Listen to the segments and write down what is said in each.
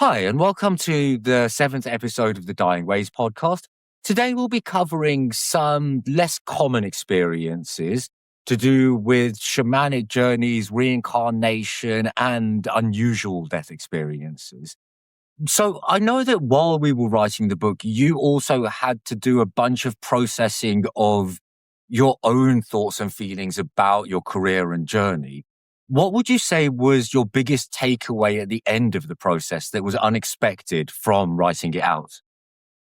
Hi, and welcome to the 7th episode of the Dying Ways podcast. Today we'll be covering some less common experiences to do with shamanic journeys, reincarnation, and unusual death experiences. So I know that while we were writing the book, you also had to do a bunch of processing of your own thoughts and feelings about your career and journey. What would you say was your biggest takeaway at the end of the process that was unexpected from writing it out?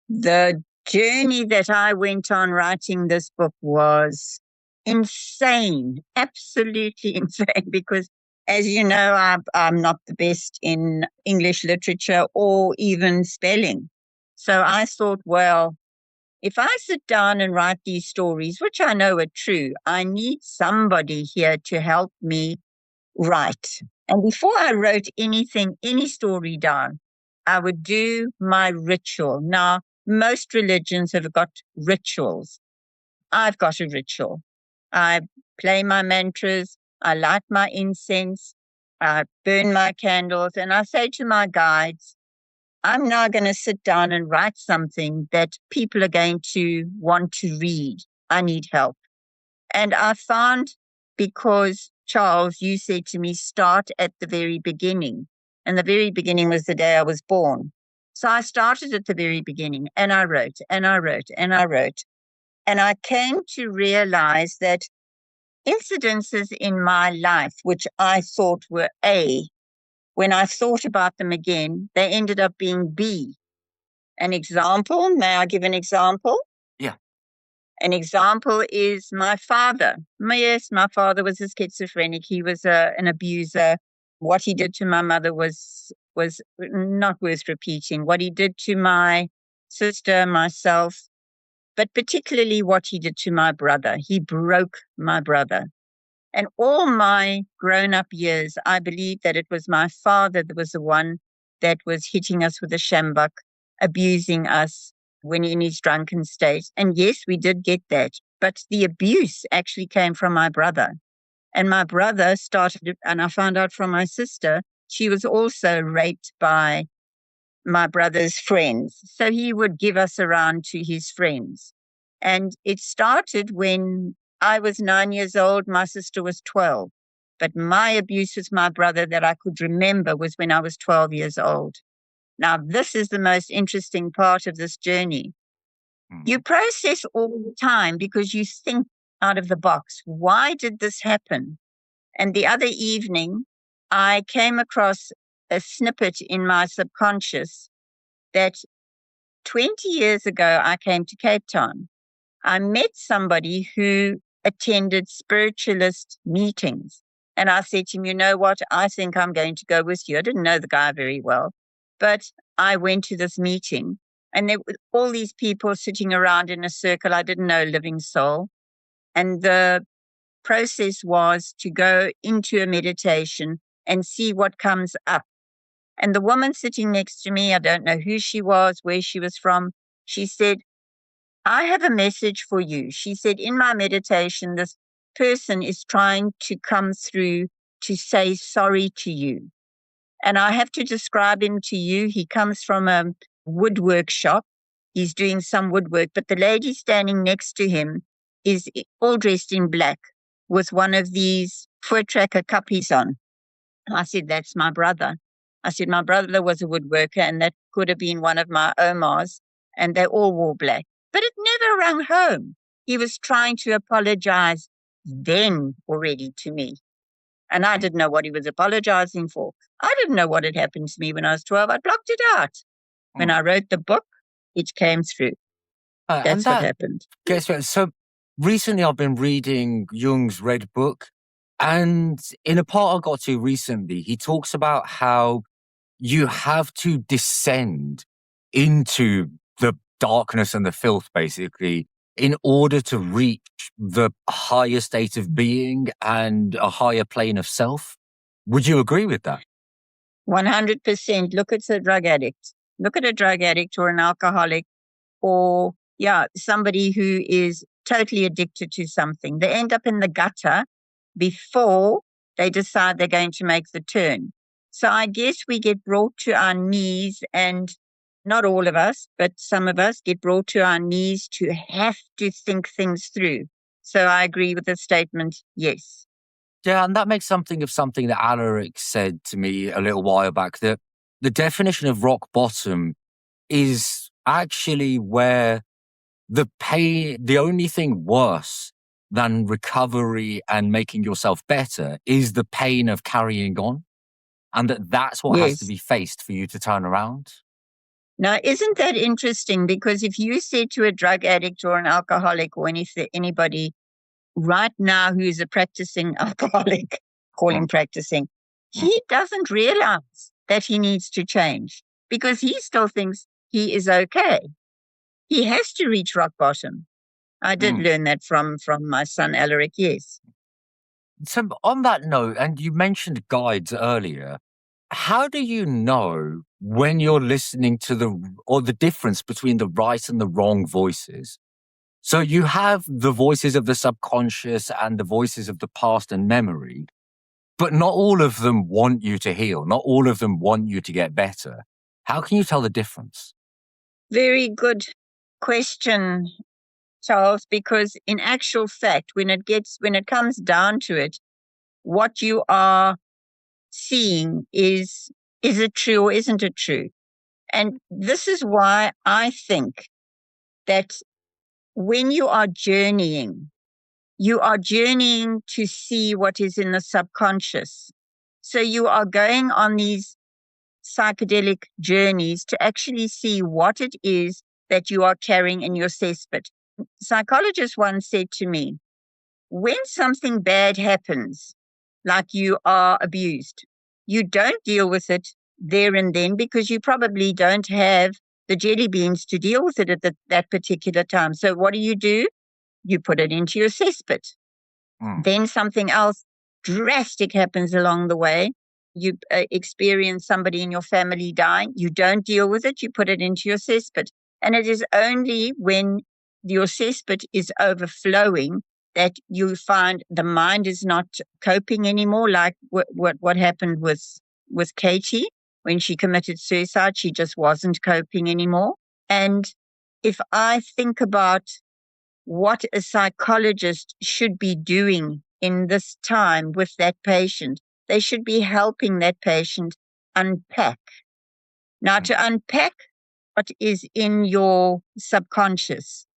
The journey that I went on writing this book was insane, absolutely insane, because as you know, I'm not the best in English literature or even spelling. So I thought, well, if I sit down and write these stories, which I know are true, I need somebody here to help me write. And before I wrote anything, any story down, I would do my ritual. Now, most religions have got rituals. I've got a ritual. I play my mantras, I light my incense, I burn my candles, and I say to my guides, I'm now going to sit down and write something that people are going to want to read. I need help. And I found, because Charles, you said to me, start at the very beginning. And the very beginning was the day I was born. So I started at the very beginning and I wrote and I wrote and I wrote. And I came to realize that incidences in my life, which I thought were A, when I thought about them again, they ended up being B. An example, may I give an example? Yeah. An example is my father. Yes, my father was a schizophrenic. He was an abuser. What he did to my mother was not worth repeating. What he did to my sister, myself, but particularly what he did to my brother. He broke my brother. And all my grown-up years, I believe that it was my father that was the one that was hitting us with a sjambok, abusing us when in his drunken state. And yes, we did get that. But the abuse actually came from my brother. And my brother started, and I found out from my sister, she was also raped by my brother's friends. So he would give us around to his friends. And it started when I was 9 years old, my sister was 12. But my abuse with my brother that I could remember was when I was 12 years old. Now, this is the most interesting part of this journey. You process all the time because you think out of the box. Why did this happen? And the other evening, I came across a snippet in my subconscious that 20 years ago, I came to Cape Town. I met somebody who attended spiritualist meetings. And I said to him, you know what? I think I'm going to go with you. I didn't know the guy very well, but I went to this meeting and there were all these people sitting around in a circle. I didn't know a living soul. And the process was to go into a meditation and see what comes up. And the woman sitting next to me, I don't know who she was, where she was from, she said, I have a message for you. She said, in my meditation, this person is trying to come through to say sorry to you. And I have to describe him to you. He comes from a woodwork shop. He's doing some woodwork, but the lady standing next to him is all dressed in black with one of these foot tracker cappies on. I said, that's my brother. I said, my brother was a woodworker and that could have been one of my Omars, and they all wore black. But it never rang home. He was trying to apologize then already to me. And I didn't know what he was apologizing for. I didn't know what had happened to me when I was 12. I blocked it out. When I wrote the book, it came through. That's what happened. Guess what? So recently I've been reading Jung's Red Book. And in a part I got to recently, he talks about how you have to descend into the darkness and the filth, basically, in order to reach the higher state of being and a higher plane of self. Would you agree with that? 100%. Look at a drug addict. Look at a drug addict or an alcoholic or, somebody who is totally addicted to something. They end up in the gutter before they decide they're going to make the turn. So I guess we get brought to our knees, and not all of us, but some of us get brought to our knees to have to think things through. So I agree with the statement, yes. Yeah, and that makes something of something that Alaric said to me a little while back, that the definition of rock bottom is actually where the only thing worse than recovery and making yourself better is the pain of carrying on. And that's what has to Yes. be faced for you to turn around. Now, isn't that interesting? Because if you said to a drug addict or an alcoholic or anybody right now who's a practicing alcoholic, call Mm, him practicing, mm, he doesn't realize that he needs to change because he still thinks he is okay. He has to reach rock bottom. I did mm. learn that from my son Alaric, yes. So on that note, and you mentioned guides earlier, how do you know when you're listening to the difference between the right and the wrong voices? So you have the voices of the subconscious and the voices of the past and memory, but not all of them want you to heal. Not all of them want you to get better. How can you tell the difference? Very good question, Charles, because in actual fact, when it comes down to it, what you are seeing is it true or isn't it true? And this is why I think that when you are journeying to see what is in the subconscious. So you are going on these psychedelic journeys to actually see what it is that you are carrying in your cesspit. Psychologist once said to me, when something bad happens, like you are abused, you don't deal with it there and then because you probably don't have the jelly beans to deal with it at that particular time. So what do? You put it into your cesspit. Mm, Then something else drastic happens along the way. You experience somebody in your family dying. You don't deal with it. You put it into your cesspit. And it is only when your cesspit is overflowing that you find the mind is not coping anymore, like what happened with Katie when she committed suicide. She just wasn't coping anymore. And if I think about what a psychologist should be doing in this time with that patient. They should be helping that patient unpack. Now, mm. to unpack what is in your subconscious,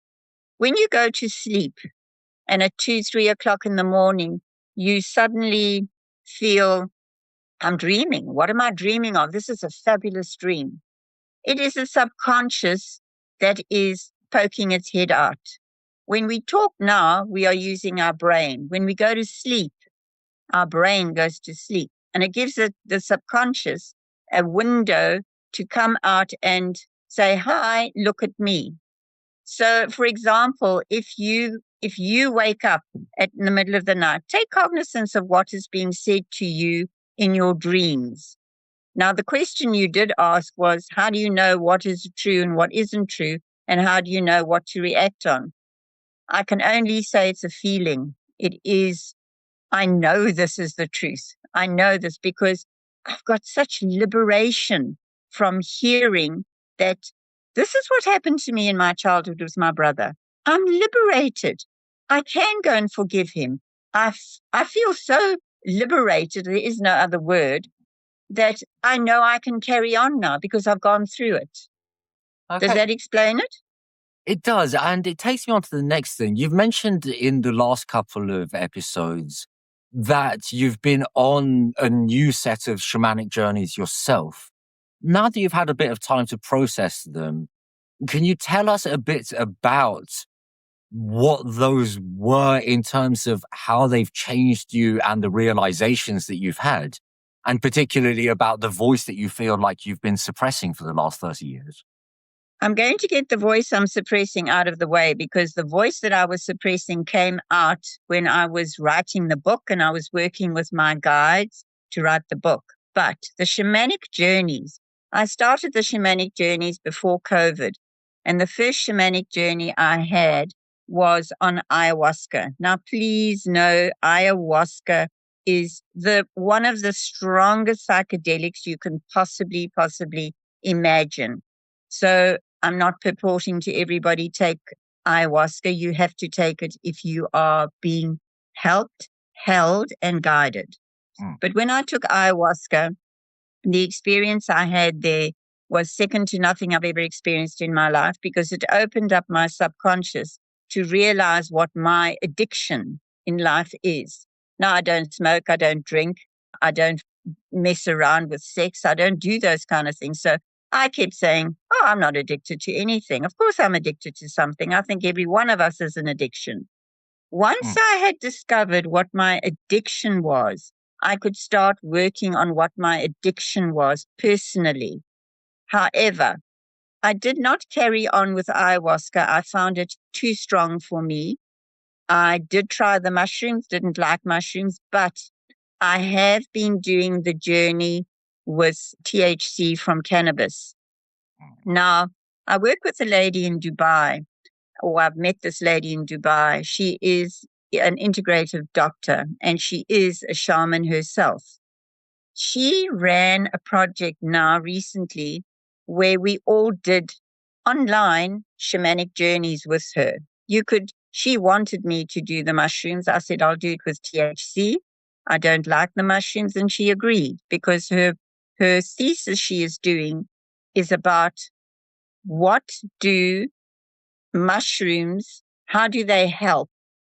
when you go to sleep and at 2, 3 o'clock in the morning, you suddenly feel, I'm dreaming. What am I dreaming of? This is a fabulous dream. It is the subconscious that is poking its head out. When we talk now, we are using our brain. When we go to sleep, our brain goes to sleep. And it gives the subconscious a window to come out and say, hi, look at me. So, for example, if you wake up in the middle of the night, take cognizance of what is being said to you in your dreams. Now, the question you did ask was, how do you know what is true and what isn't true? And how do you know what to react on? I can only say it's a feeling. It is, I know this is the truth. I know this because I've got such liberation from hearing that this is what happened to me in my childhood with my brother. I'm liberated. I can go and forgive him. I feel so liberated, there is no other word, that I know I can carry on now because I've gone through it. Does Okay. that explain it? It does. And it takes me on to the next thing. You've mentioned in the last couple of episodes that you've been on a new set of shamanic journeys yourself. Now that you've had a bit of time to process them, can you tell us a bit about what those were in terms of how they've changed you and the realizations that you've had? And particularly about the voice that you feel like you've been suppressing for the last 30 years? I'm going to get the voice I'm suppressing out of the way because the voice that I was suppressing came out when I was writing the book and I was working with my guides to write the book. But the shamanic journeys, I started the shamanic journeys before COVID. And the first shamanic journey I had was on ayahuasca. Now, please know ayahuasca is one of the strongest psychedelics you can possibly imagine. So I'm not purporting to everybody take ayahuasca. You have to take it if you are being helped, held, and guided. But when I took ayahuasca, the experience I had there was second to nothing I've ever experienced in my life, because it opened up my subconscious to realize what my addiction in life is. Now, I don't smoke, I don't drink, I don't mess around with sex, I don't do those kind of things. So I kept saying, oh, I'm not addicted to anything. Of course, I'm addicted to something. I think every one of us is an addiction. Once I had discovered what my addiction was, I could start working on what my addiction was personally. However, I did not carry on with ayahuasca. I found it too strong for me. I did try the mushrooms, didn't like mushrooms, but I have been doing the journey with THC from cannabis. Now, I work with a lady in Dubai, or I've met this lady in Dubai. She is an integrative doctor, and she is a shaman herself. She ran a project now recently where we all did online shamanic journeys with her. She wanted me to do the mushrooms. I said, I'll do it with THC. I don't like the mushrooms. And she agreed, because her thesis she is doing is about what do mushrooms, how do they help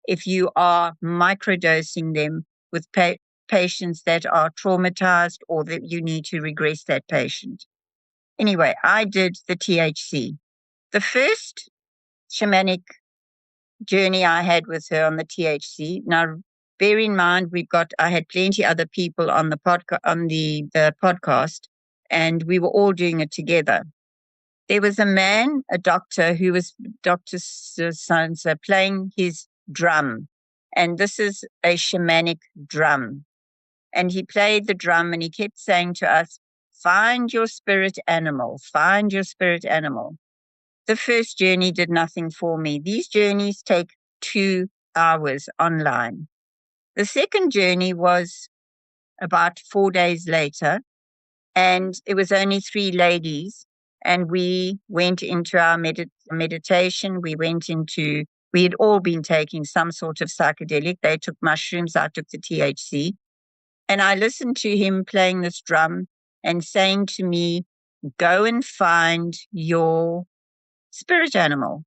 if you are microdosing them with patients that are traumatized, or that you need to regress that patient. Anyway, I did the THC. The first shamanic journey I had with her on the THC. Now, bear in mind, I had plenty other people on the podcast, and we were all doing it together. There was a man, a doctor, who was Dr. Sansa, playing his drum. And this is a shamanic drum. And he played the drum and he kept saying to us, find your spirit animal, find your spirit animal. The first journey did nothing for me. These journeys take 2 hours online. The second journey was about 4 days later, and it was only 3 ladies. And we went into our meditation. We had all been taking some sort of psychedelic. They took mushrooms, I took the THC. And I listened to him playing this drum and saying to me, go and find your spirit animal.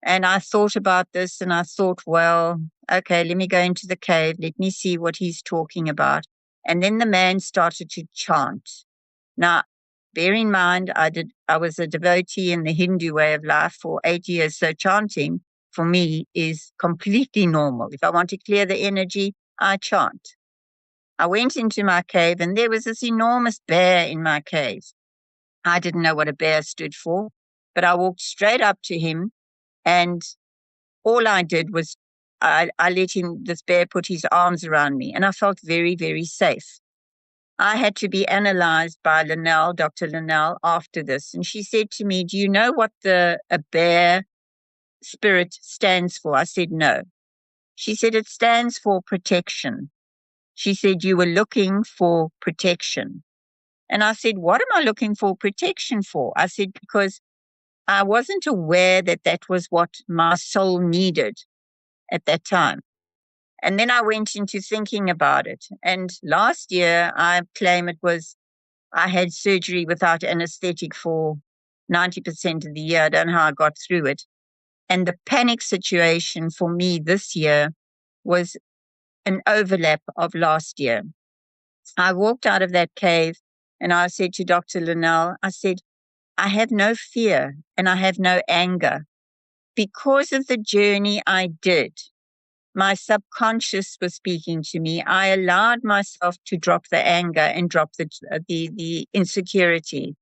And I thought about this and I thought, well, okay, let me go into the cave. Let me see what he's talking about. And then the man started to chant. Now, bear in mind, I was a devotee in the Hindu way of life for 8 years. So chanting for me is completely normal. If I want to clear the energy, I chant. I went into my cave and there was this enormous bear in my cave. I didn't know what a bear stood for, but I walked straight up to him, and all I did was I let this bear put his arms around me, and I felt very, very safe. I had to be analyzed by Dr. Linnell, after this. And she said to me, do you know what a bear spirit stands for? I said, no. She said, it stands for protection. She said, you were looking for protection. And I said, what am I looking for protection for? I said, because I wasn't aware that was what my soul needed at that time. And then I went into thinking about it. And last year, I claim I had surgery without anesthetic for 90% of the year. I don't know how I got through it. And the panic situation for me this year was an overlap of last year. I walked out of that cave and I said to Dr. Linnell, I said, I have no fear and I have no anger. Because of the journey I did, my subconscious was speaking to me. I allowed myself to drop the anger and drop the insecurity.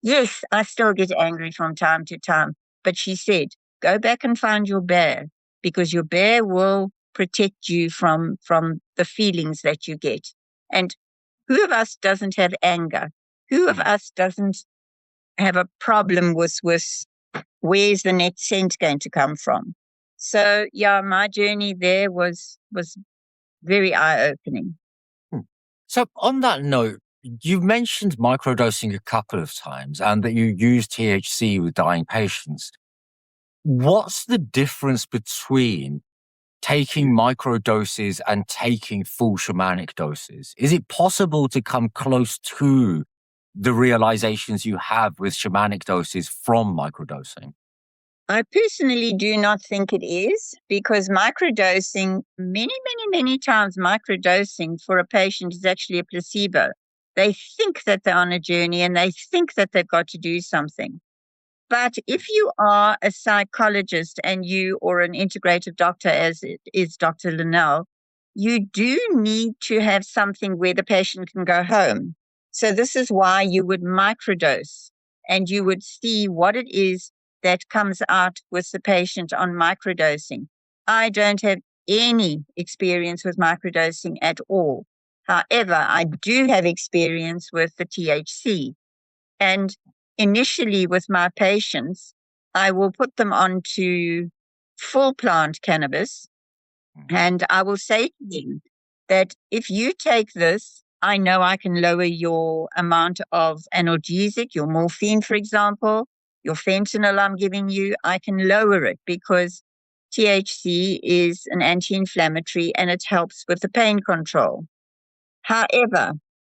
Yes, I still get angry from time to time. But she said, go back and find your bear, because your bear will protect you from the feelings that you get. And who of us doesn't have anger? Who of us doesn't have a problem with where's the next cent going to come from? So yeah, my journey there was very eye-opening. So on that note, you've mentioned microdosing a couple of times and that you use THC with dying patients. What's the difference between taking microdoses and taking full shamanic doses? Is it possible to come close to the realizations you have with shamanic doses from microdosing? I personally do not think it is, because microdosing, many times, microdosing for a patient is actually a placebo. They think that they're on a journey and they think that they've got to do something. But if you are a psychologist and you, or an integrative doctor, as it is Dr. Linnell, you do need to have something where the patient can go home. So this is why you would microdose, and you would see what it is that comes out with the patient on microdosing. I don't have any experience with microdosing at all. However, I do have experience with the THC. And initially with my patients, I will put them onto full plant cannabis, and I will say to them that if you take this, I know I can lower your amount of analgesic, your morphine, for example, your fentanyl I'm giving you, I can lower it because THC is an anti-inflammatory and it helps with the pain control. However,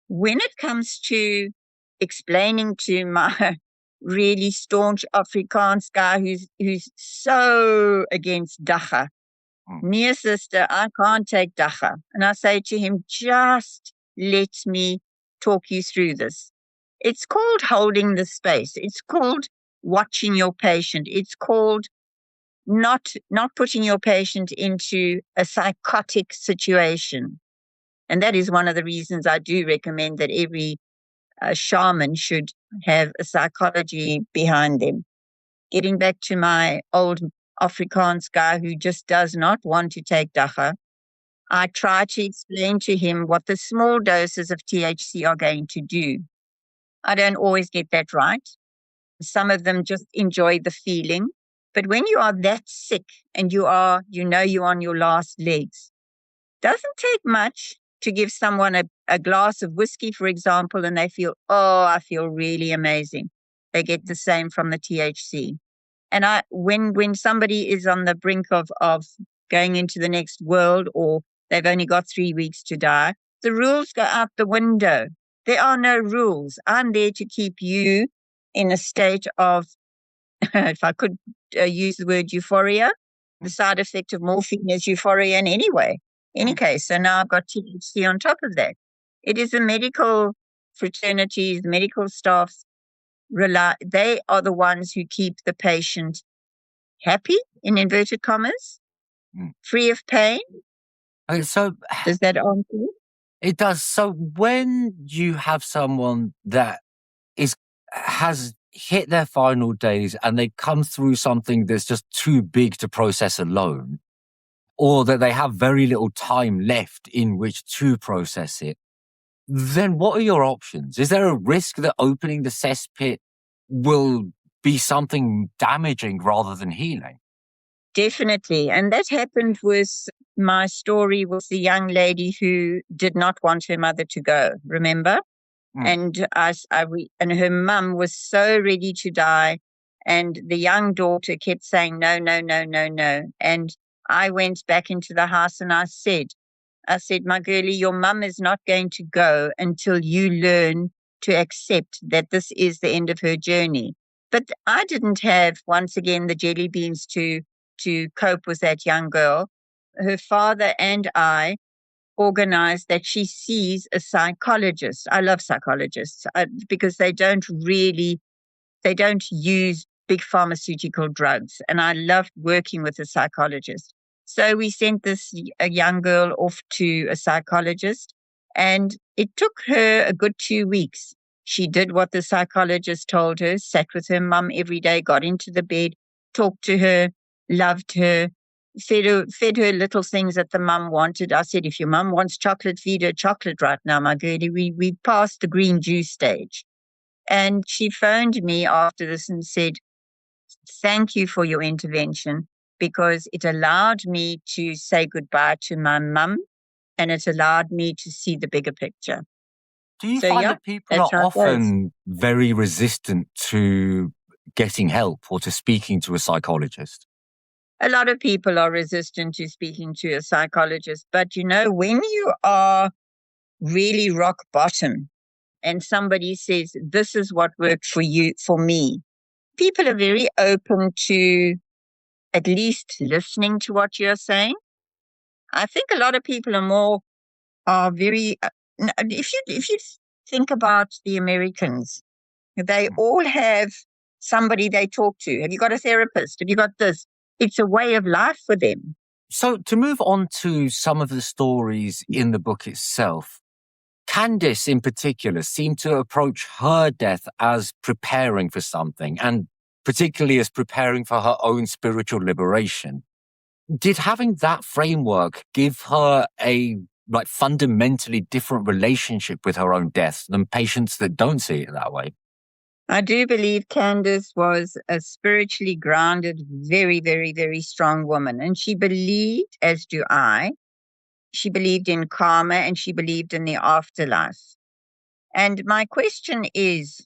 when it comes to explaining to my really staunch Afrikaans guy who's so against dacha, Mm, "Nee, sister, I can't take dacha." And I say to him, just let me talk you through this. It's called holding the space. It's called watching your patient. It's called not putting your patient into a psychotic situation. And that is one of the reasons I do recommend that every shaman should have a psychology behind them. Getting back to my old Afrikaans guy who just does not want to take dacha, I try to explain to him what the small doses of THC are going to do. I don't always get that right. Some of them just enjoy the feeling. But when you are that sick and you're on your last legs, doesn't take much to give someone a glass of whiskey, for example, and they feel, oh, I feel really amazing. They get the same from the THC. And when somebody is on the brink of going into the next world, or they've only got 3 weeks to die, the rules go out the window. There are no rules. I'm there to keep you in a state of, if I could use the word euphoria, the side effect of morphine is euphoria in any mm, case. So now I've got THC on top of that. It is the medical fraternities, the medical staffs they are the ones who keep the patient happy, in inverted commas, mm. free of pain. So Does that answer it? it does. So when you have someone that is has hit their final days and they come through something that's just too big to process alone, or that they have very little time left in which to process it, then what are your options? Is there a risk that opening the cesspit will be something damaging rather than healing? Definitely. And that happened with my story with the young lady who did not want her mother to go, remember? Mm, And and her mum was so ready to die. And the young daughter kept saying, no, no, no, no, no. And I went back into the house and I said, my girlie, your mum is not going to go until you learn to accept that this is the end of her journey. But I didn't have, once again, the jelly beans to cope with that young girl. Her father and I organized that she sees a psychologist. I love psychologists because they don't use big pharmaceutical drugs. And I loved working with a psychologist. So we sent a young girl off to a psychologist, and it took her a good 2 weeks. She did what the psychologist told her, sat with her mum every day, got into the bed, talked to her, loved her, fed her little things that the mum wanted. I said, if your mum wants chocolate, feed her chocolate right now, my girlie. We passed the green juice stage. And she phoned me after this and said, thank you for your intervention, because it allowed me to say goodbye to my mum and it allowed me to see the bigger picture. Do you So, find yeah, that people that's are how it goes. often very resistant to getting help or to speaking to a psychologist? A lot of people are resistant to speaking to a psychologist, but when you are really rock bottom and somebody says, this is what worked for you, for me, people are very open to at least listening to what you're saying. I think a lot of people are very, if you think about the Americans, they all have somebody they talk to. Have you got a therapist? Have you got this? It's a way of life for them. So, to move on to some of the stories in the book itself, Candice in particular seemed to approach her death as preparing for something, and particularly as preparing for her own spiritual liberation. Did having that framework give her a fundamentally different relationship with her own death than patients that don't see it that way? I do believe Candace was a spiritually grounded, very, very, very strong woman. And she believed, as do I, she believed in karma and she believed in the afterlife. And my question is,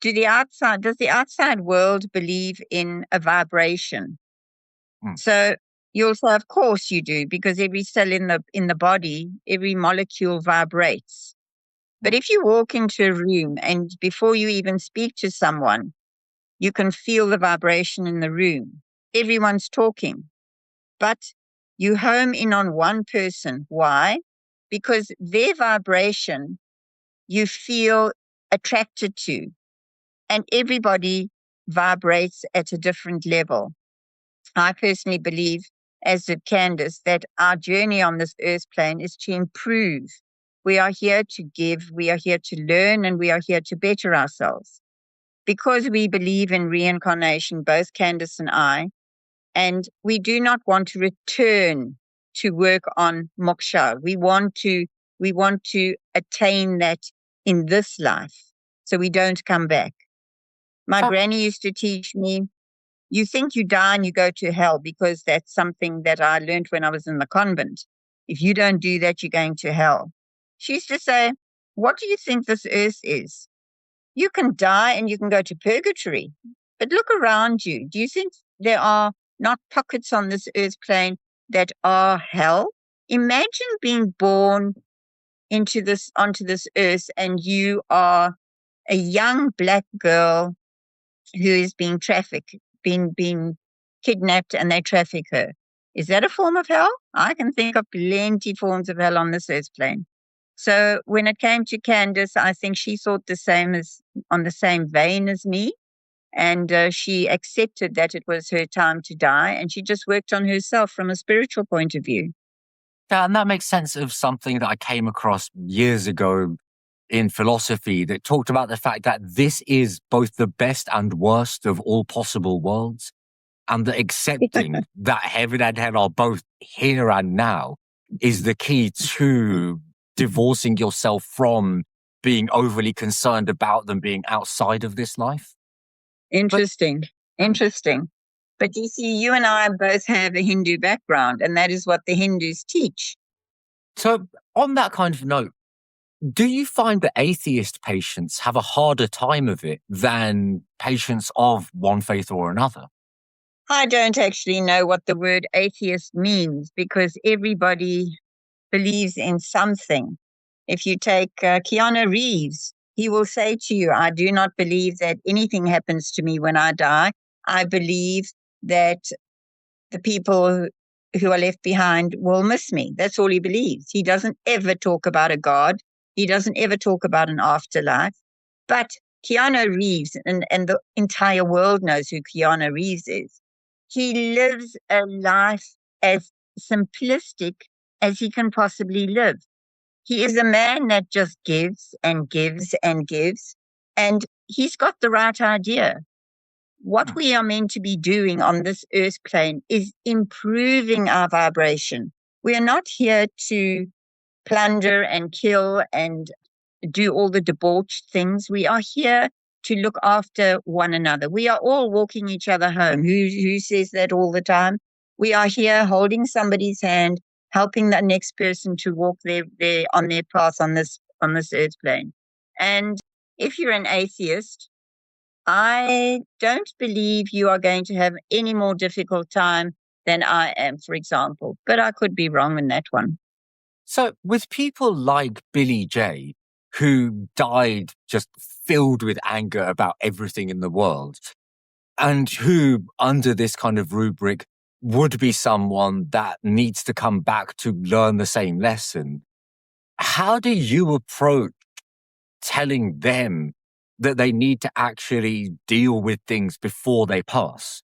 does the outside world believe in a vibration? Hmm. So you'll say, of course you do, because every cell in the body, every molecule vibrates. But if you walk into a room and before you even speak to someone, you can feel the vibration in the room. Everyone's talking, but you home in on one person. Why? Because their vibration you feel attracted to, and everybody vibrates at a different level. I personally believe, as did Candace, that our journey on this earth plane is to improve. We are here to give, we are here to learn, and we are here to better ourselves. Because we believe in reincarnation, both Candace and I, and we do not want to return to work on moksha. We want to attain that in this life, so we don't come back. My So, granny used to teach me, you think you die and you go to hell, because that's something that I learned when I was in the convent. If you don't do that, you're going to hell. She used to say, what do you think this earth is? You can die and you can go to purgatory, but look around you. Do you think there are not pockets on this earth plane that are hell? Imagine being born onto this earth, and you are a young black girl who is being trafficked, being kidnapped, and they traffic her. Is that a form of hell? I can think of plenty forms of hell on this earth plane. So when it came to Candace, I think she thought the same, as on the same vein as me, and she accepted that it was her time to die, and she just worked on herself from a spiritual point of view. yeah, and that makes sense of something that I came across years ago in philosophy that talked about the fact that this is both the best and worst of all possible worlds, and that accepting that heaven and hell are both here and now is the key to divorcing yourself from being overly concerned about them being outside of this life. But Interesting, interesting. But you see, you and I both have a Hindu background, and that is what the Hindus teach. so, on that kind of note, do you find that atheist patients have a harder time of it than patients of one faith or another? I don't actually know what the word atheist means, because everybody believes in something. If you take Keanu Reeves, he will say to you, I do not believe that anything happens to me when I die. I believe that the people who are left behind will miss me. That's all he believes. He doesn't ever talk about a God. He doesn't ever talk about an afterlife. But Keanu Reeves, and the entire world knows who Keanu Reeves is. He lives a life as simplistic as he can possibly live. He is a man that just gives and gives and gives. And he's got the right idea. What we are meant to be doing on this earth plane is improving our vibration. We are not here to plunder and kill and do all the debauched things. We are here to look after one another. We are all walking each other home. Who says that all the time? We are here holding somebody's hand, helping the next person to walk their on their path on this earth plane. And if you're an atheist, I don't believe you are going to have any more difficult time than I am, for example. But I could be wrong in that one. So, with people like Billy J, who died just filled with anger about everything in the world, and who, under this kind of rubric, would be someone that needs to come back to learn the same lesson, how do you approach telling them that they need to actually deal with things before they pass?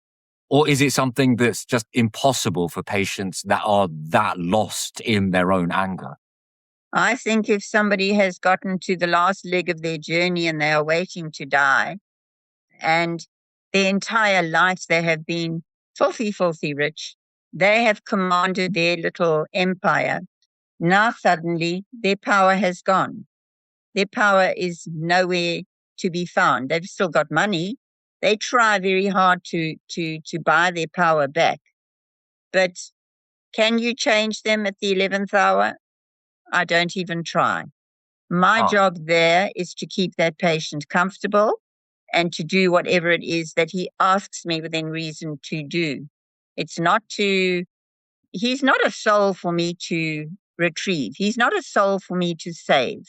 Or is it something that's just impossible for patients that are that lost in their own anger? I think if somebody has gotten to the last leg of their journey and they are waiting to die, and their entire life they have been filthy, filthy rich, they have commanded their little empire. Now suddenly their power has gone. Their power is nowhere to be found. They've still got money. They try very hard to buy their power back. But can you change them at the 11th hour? I don't even try. My Oh. job there is to keep that patient comfortable and to do whatever it is that he asks me within reason to do. It's not to, he's not a soul for me to retrieve. He's not a soul for me to save.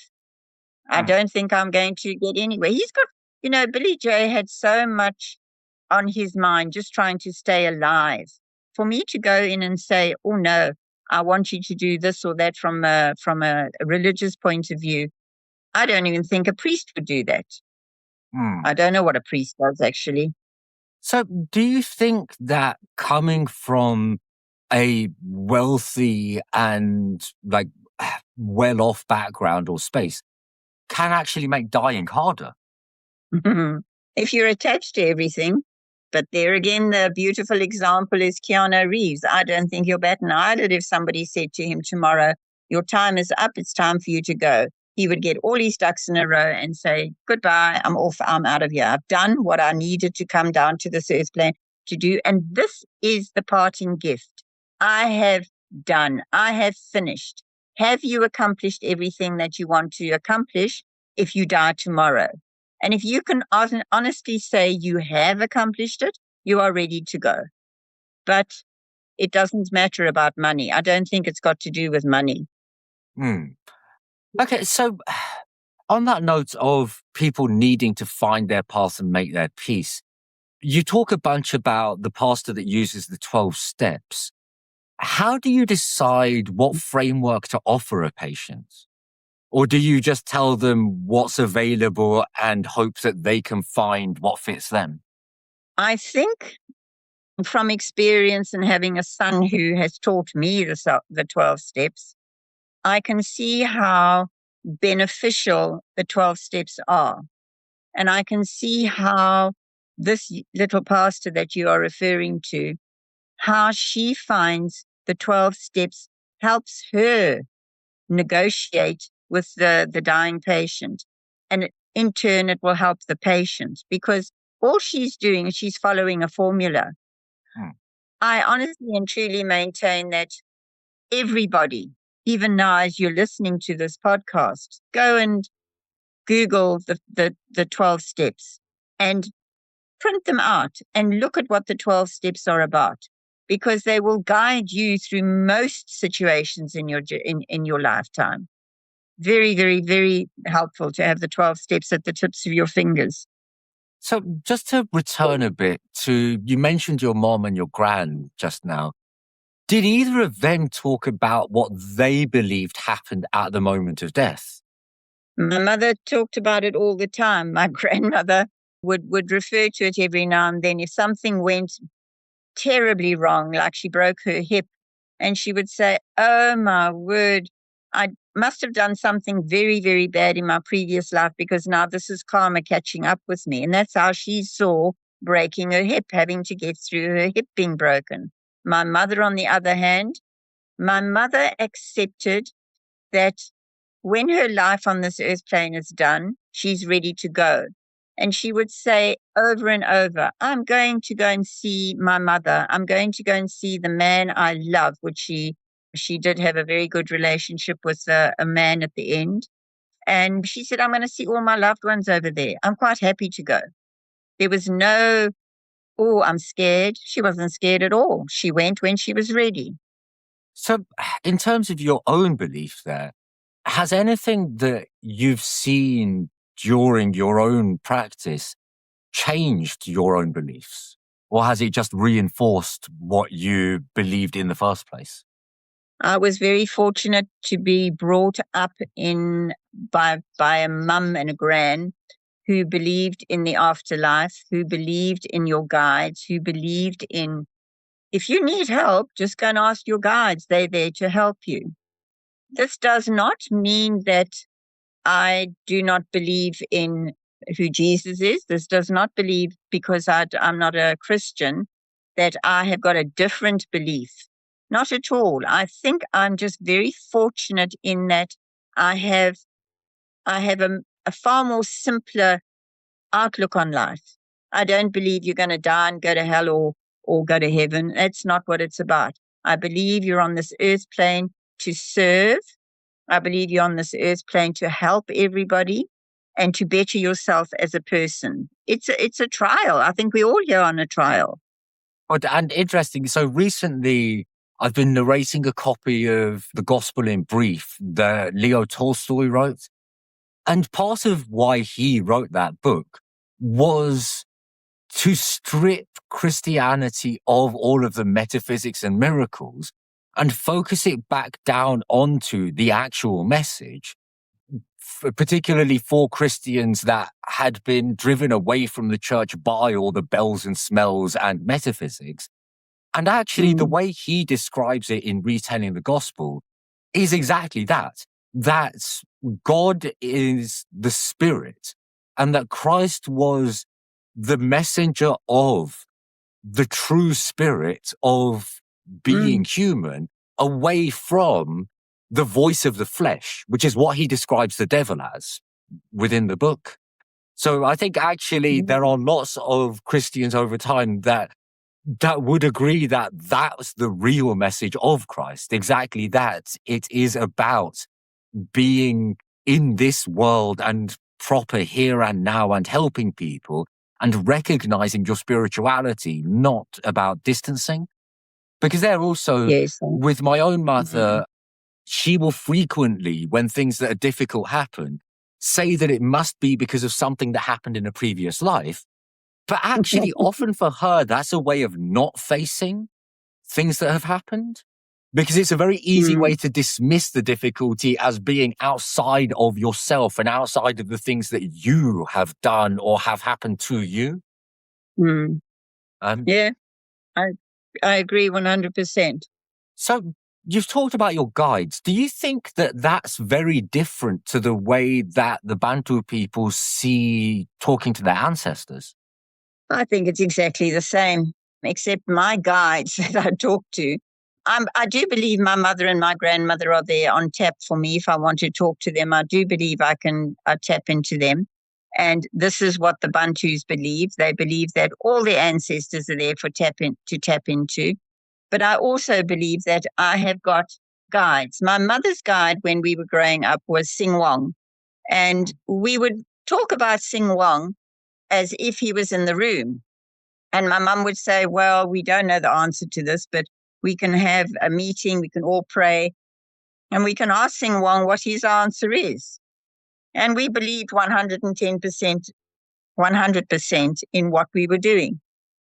I Hmm. don't think I'm going to get anywhere. He's got, Billy J had so much on his mind just trying to stay alive. For me to go in and say, oh no, I want you to do this or that from a religious point of view, I don't even think a priest would do that. Hmm. I don't know what a priest does actually. So, do you think that coming from a wealthy and like well off background or space can actually make dying harder? If you're attached to everything, but there again, the beautiful example is Keanu Reeves. I don't think he'll bat an eyelid if somebody said to him tomorrow, your time is up, it's time for you to go. He would get all his ducks in a row and say, goodbye, I'm off, I'm out of here. I've done what I needed to come down to this earth plane to do. And this is the parting gift. I have done, I have finished. Have you accomplished everything that you want to accomplish if you die tomorrow? And if you can honestly say you have accomplished it, you are ready to go. But it doesn't matter about money. I don't think it's got to do with money. Hmm. Okay, so on that note of people needing to find their path and make their peace, you talk a bunch about the pastor that uses the 12 steps. How do you decide what framework to offer a patient? Or do you just tell them what's available and hope that they can find what fits them? I think from experience and having a son who has taught me the 12 steps, I can see how beneficial the 12 steps are. And I can see how this little pastor that you are referring to, how she finds the 12 steps helps her negotiate with the dying patient. And in turn, it will help the patient because all she's doing is she's following a formula. Hmm. I honestly and truly maintain that everybody, even now as you're listening to this podcast, go and Google the 12 steps and print them out and look at what the 12 steps are about because they will guide you through most situations in your lifetime. Very, very, very helpful to have the 12 steps at the tips of your fingers. So just to return a bit to, you mentioned your mom and your gran just now. Did either of them talk about what they believed happened at the moment of death? My mother talked about it all the time. My grandmother would refer to it every now and then. If something went terribly wrong, like she broke her hip, and she would say, oh my word, I must have done something very, very bad in my previous life because now this is karma catching up with me. And that's how she saw breaking her hip, having to get through her hip being broken. My mother, on the other hand, my mother accepted that when her life on this earth plane is done, she's ready to go. And she would say over and over, I'm going to go and see my mother. I'm going to go and see the man I love, which she She did have a very good relationship with a man at the end. And she said, I'm going to see all my loved ones over there. I'm quite happy to go. There was no, oh, I'm scared. She wasn't scared at all. She went when she was ready. So, in terms of your own belief there, has anything that you've seen during your own practice changed your own beliefs? Or has it just reinforced what you believed in the first place? I was very fortunate to be brought up in by a mum and a gran who believed in the afterlife, who believed in your guides, who believed in if you need help, just go and ask your guides. They're there to help you. This does not mean that I do not believe in who Jesus is. This does not believe because I'm not a Christian that I have got a different belief. Not at all. I think I'm just very fortunate in that I have a far more simpler outlook on life. I don't believe you're going to die and go to hell or go to heaven. That's not what it's about. I believe you're on this earth plane to serve. I believe you're on this earth plane to help everybody and to better yourself as a person. It's a trial. I think we're all here on a trial. And interesting. So recently, I've been narrating a copy of The Gospel in Brief that Leo Tolstoy wrote. And part of why he wrote that book was to strip Christianity of all of the metaphysics and miracles and focus it back down onto the actual message, particularly for Christians that had been driven away from the church by all the bells and smells and metaphysics. And actually, the way he describes it in retelling the gospel is exactly that. That God is the Spirit and that Christ was the messenger of the true spirit of being human away from the voice of the flesh, which is what he describes the devil as within the book. So I think actually there are lots of Christians over time that would agree that that's the real message of Christ. Exactly that. It is about being in this world and proper here and now and helping people and recognizing your spirituality, not about distancing. Because they're also, Yes. with my own mother, she will frequently, when things that are difficult happen, say that it must be because of something that happened in a previous life. But actually, often for her, that's a way of not facing things that have happened. Because it's a very easy way to dismiss the difficulty as being outside of yourself and outside of the things that you have done or have happened to you. Yeah, I agree 100%. So you've talked about your guides. Do you think that that's very different to the way that the Bantu people see talking to their ancestors? I think it's exactly the same, except my guides that I talk to. I do believe my mother and my grandmother are there on tap for me. If I want to talk to them, I do believe I tap into them. And this is what the Bantus believe. They believe that all their ancestors are there to tap into. But I also believe that I have got guides. My mother's guide when we were growing up was Sing Wong. And we would talk about Sing Wong as if he was in the room. And my mum would say, well, we don't know the answer to this, but we can have a meeting, we can all pray, and we can ask Sing Wong what his answer is. And we believed 100% in what we were doing.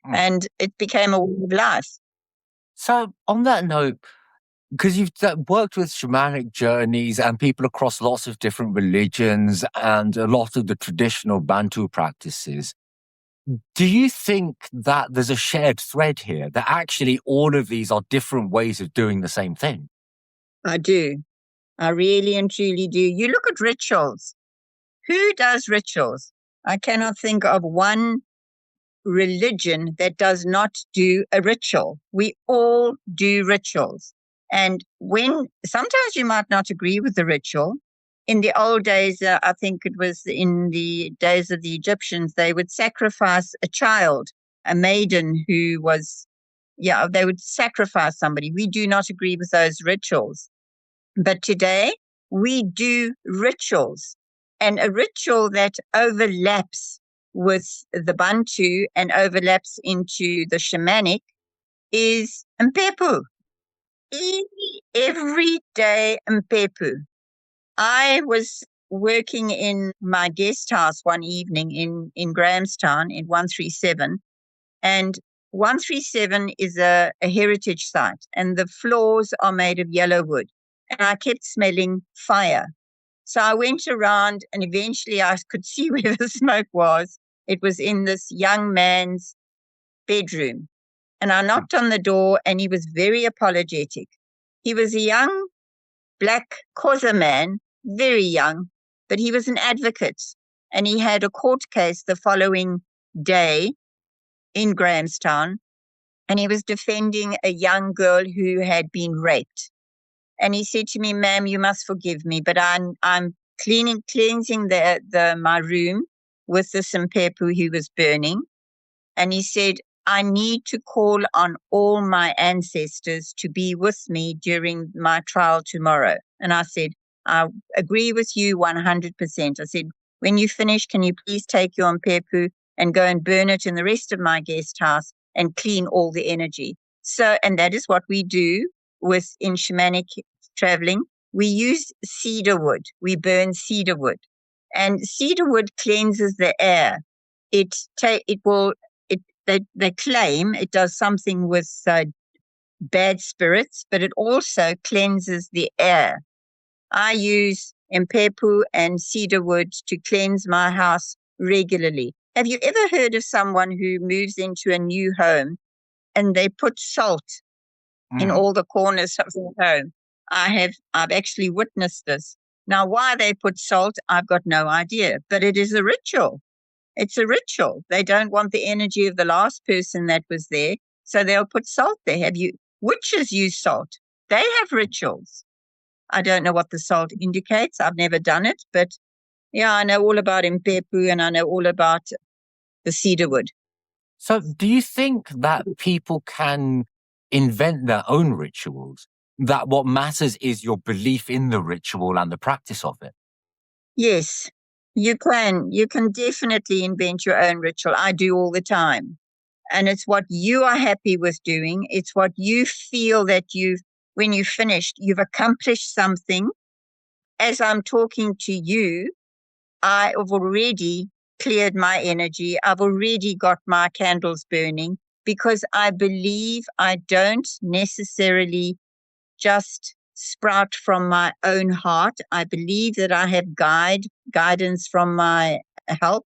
And it became a way of life. So on that note, because you've worked with shamanic journeys and people across lots of different religions and a lot of the traditional Bantu practices, do you think that there's a shared thread here, that actually all of these are different ways of doing the same thing? I do. I really and truly do. You look at rituals. Who does rituals? I cannot think of one religion that does not do a ritual. We all do rituals. And sometimes you might not agree with the ritual. In the old days, I think it was in the days of the Egyptians, they would sacrifice a child, a maiden who was they would sacrifice somebody. We do not agree with those rituals. But today we do rituals, and a ritual that overlaps with the Bantu and overlaps into the Shamanic is Mpepu. Every day Mpepu. I was working in my guest house one evening in Grahamstown in 137, and 137 is a heritage site, and the floors are made of yellow wood. And I kept smelling fire. So I went around, and eventually I could see where the smoke was. It was in this young man's bedroom. And I knocked on the door, and he was very apologetic. He was a young black Xhosa man, very young, but he was an advocate. And he had a court case the following day in Grahamstown, and he was defending a young girl who had been raped. And he said to me, "Ma'am, you must forgive me, but I'm cleansing my room with the Simpepu he was burning." And he said, "I need to call on all my ancestors to be with me during my trial tomorrow." And I said, "I agree with you 100%. I said, "When you finish, can you please take your Mpepu and go and burn it in the rest of my guest house and clean all the energy?" So, and that is what we do in shamanic traveling. We use cedar wood. We burn cedar wood, and cedar wood cleanses the air. They claim it does something with bad spirits, but it also cleanses the air. I use Mpepu and cedar wood to cleanse my house regularly. Have you ever heard of someone who moves into a new home and they put salt in all the corners of the home? I've actually witnessed this. Now, why they put salt, I've got no idea, but it is a ritual. It's a ritual. They don't want the energy of the last person that was there, so they'll put salt there. Witches use salt. They have rituals. I don't know what the salt indicates. I've never done it, but yeah, I know all about Mpepu and I know all about the cedar wood. So do you think that people can invent their own rituals? That what matters is your belief in the ritual and the practice of it? Yes, you can. You can definitely invent your own ritual. I do all the time. And it's what you are happy with doing. It's what you feel that when you've finished, you've accomplished something. As I'm talking to you, I have already cleared my energy. I've already got my candles burning because I believe I don't necessarily just sprout from my own heart. I believe that I have guidance from my help.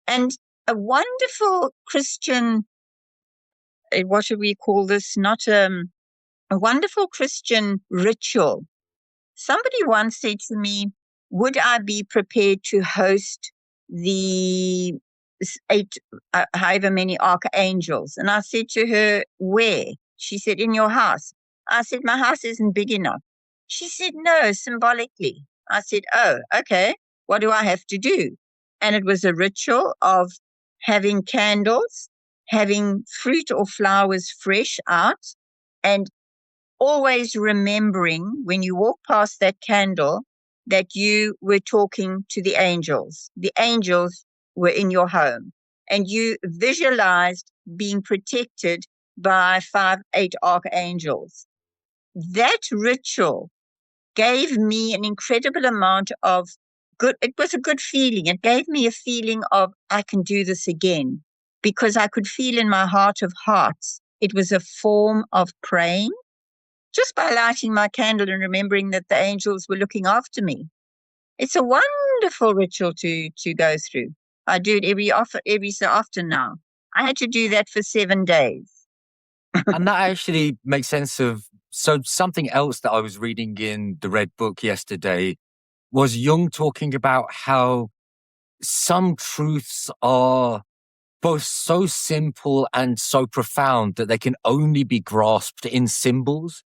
And a wonderful Christian, what should we call this? Not a wonderful Christian ritual. Somebody once said to me, would I be prepared to host the however many archangels? And I said to her, where? She said, in your house. I said, my house isn't big enough. She said, no, symbolically. I said, oh, okay. What do I have to do? And it was a ritual of having candles, having fruit or flowers fresh out, and always remembering when you walk past that candle that you were talking to the angels. The angels were in your home, and you visualized being protected by 8 archangels. That ritual gave me an incredible amount of good. It was a good feeling. It gave me a feeling of I can do this again, because I could feel in my heart of hearts it was a form of praying just by lighting my candle and remembering that the angels were looking after me. It's a wonderful ritual to go through. I do it every so often now. I had to do that for 7 days. And that actually makes sense of, so something else that I was reading in the Red Book yesterday was Jung talking about how some truths are both so simple and so profound that they can only be grasped in symbols,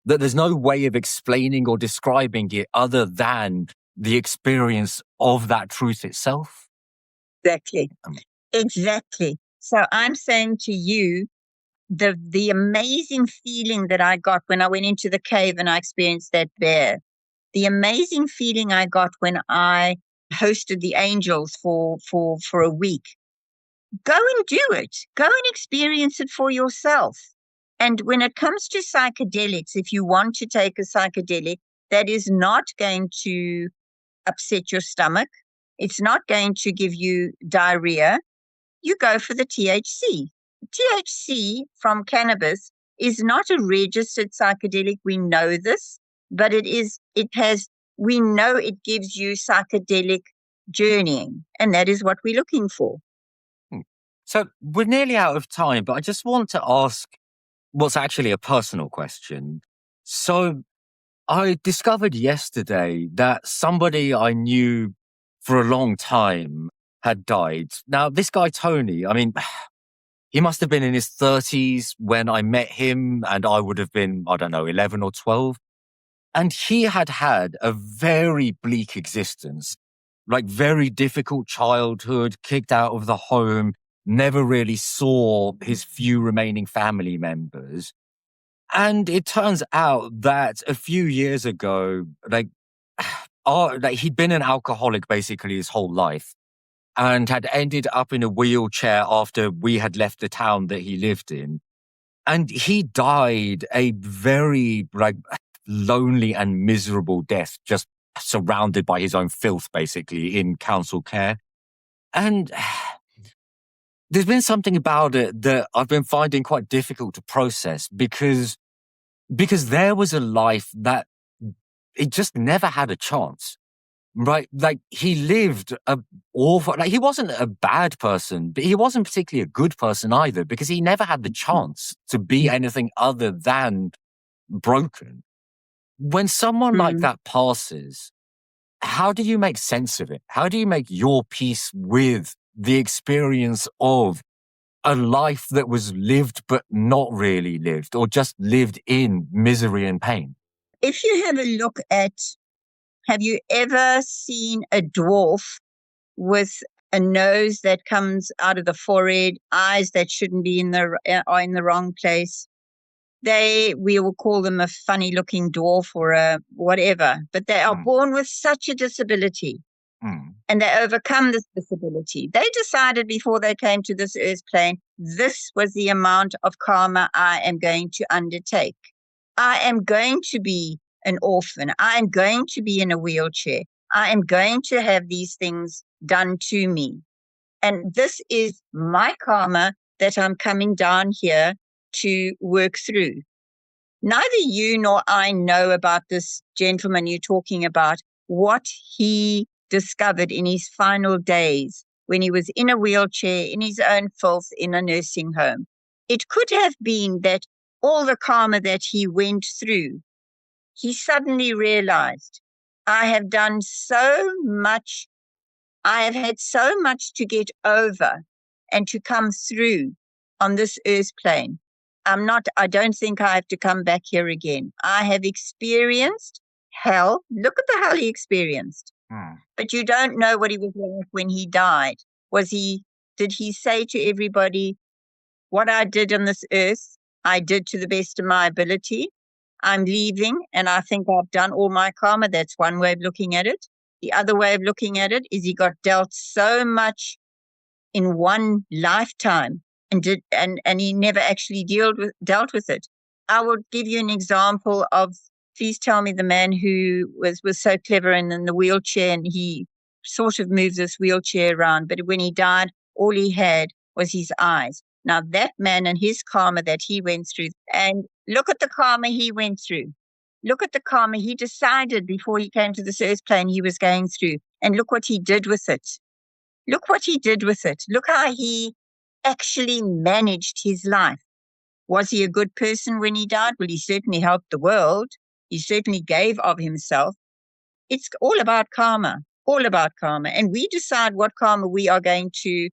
that there's no way of explaining or describing it other than the experience of that truth itself. Exactly. So I'm saying to you, the amazing feeling that I got when I went into the cave and I experienced that bear, the amazing feeling I got when I hosted the angels for a week. Go and do it. Go and experience it for yourself. And when it comes to psychedelics, if you want to take a psychedelic that is not going to upset your stomach, it's not going to give you diarrhea, you go for the THC. THC from cannabis is not a registered psychedelic. We know this, but we know it gives you psychedelic journeying, and that is what we're looking for. So we're nearly out of time, but I just want to ask what's actually a personal question. So I discovered yesterday that somebody I knew for a long time had died. Now, this guy, Tony, I mean, he must have been in his 30s when I met him, and I would have been, I don't know, 11 or 12. And he had had a very bleak existence, like very difficult childhood, kicked out of the home, never really saw his few remaining family members. And it turns out that a few years ago, like he'd been an alcoholic basically his whole life and had ended up in a wheelchair after we had left the town that he lived in. And he died a very lonely and miserable death, just surrounded by his own filth, basically, in council care. And there's been something about it that I've been finding quite difficult to process because there was a life that it just never had a chance, right? Like he lived awful, like he wasn't a bad person, but he wasn't particularly a good person either because he never had the chance to be anything other than broken. When someone like that passes, how do you make sense of it? How do you make your peace with the experience of a life that was lived but not really lived, or just lived in misery and pain? If you have a look at, have you ever seen a dwarf with a nose that comes out of the forehead, eyes that shouldn't be are in the wrong place? We will call them a funny looking dwarf or a whatever, but they are born with such a disability and they overcome this disability. They decided before they came to this earth plane, this was the amount of karma I am going to undertake. I am going to be an orphan. I am going to be in a wheelchair. I am going to have these things done to me. And this is my karma that I'm coming down here to work through. Neither you nor I know about this gentleman you're talking about, what he discovered in his final days when he was in a wheelchair, in his own filth, in a nursing home. It could have been that all the karma that he went through, he suddenly realized, I have done so much, I have had so much to get over and to come through on this earth plane. I don't think I have to come back here again. I have experienced hell. Look at the hell he experienced. But you don't know what he was like when he died. Did he say to everybody, what I did on this earth, I did to the best of my ability. I'm leaving and I think I've done all my karma. That's one way of looking at it. The other way of looking at it is he got dealt so much in one lifetime and he never actually dealt with it. I will give you an example of, please tell me the man who was so clever and in the wheelchair, and he sort of moved this wheelchair around, but when he died, all he had was his eyes. Now that man and his karma that he went through, and look at the karma he went through. Look at the karma he decided before he came to this earth plane he was going through, and look what he did with it. Look what he did with it. Look how he actually managed his life. Was he a good person when he died? Well, he certainly helped the world. He certainly gave of himself. It's all about karma, all about karma. And we decide what karma we are going to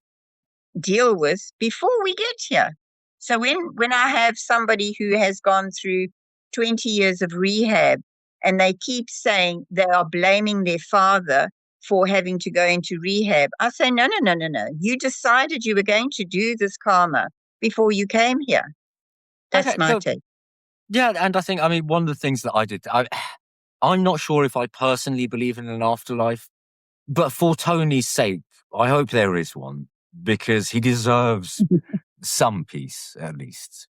deal with before we get here. So when I have somebody who has gone through 20 years of rehab and they keep saying they are blaming their father for having to go into rehab, I say, no. You decided you were going to do this karma before you came here. That's Okay, my so take. yeah, and I think, I mean, one of the things that I did, I'm not sure if I personally believe in an afterlife, but for Tony's sake, I hope there is one, because he deserves some peace at least.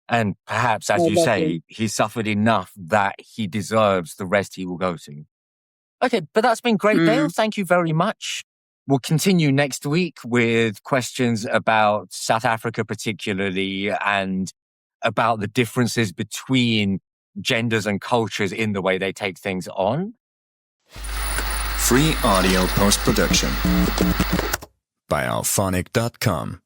And perhaps, as Oh, you lovely. say, he suffered enough that he deserves the rest he will go to. Okay, but that's been great, Dale. Mm. Thank you very much. We'll continue next week with questions about South Africa particularly, and about the differences between genders and cultures in the way they take things on. Free audio post-production by alphonic.com.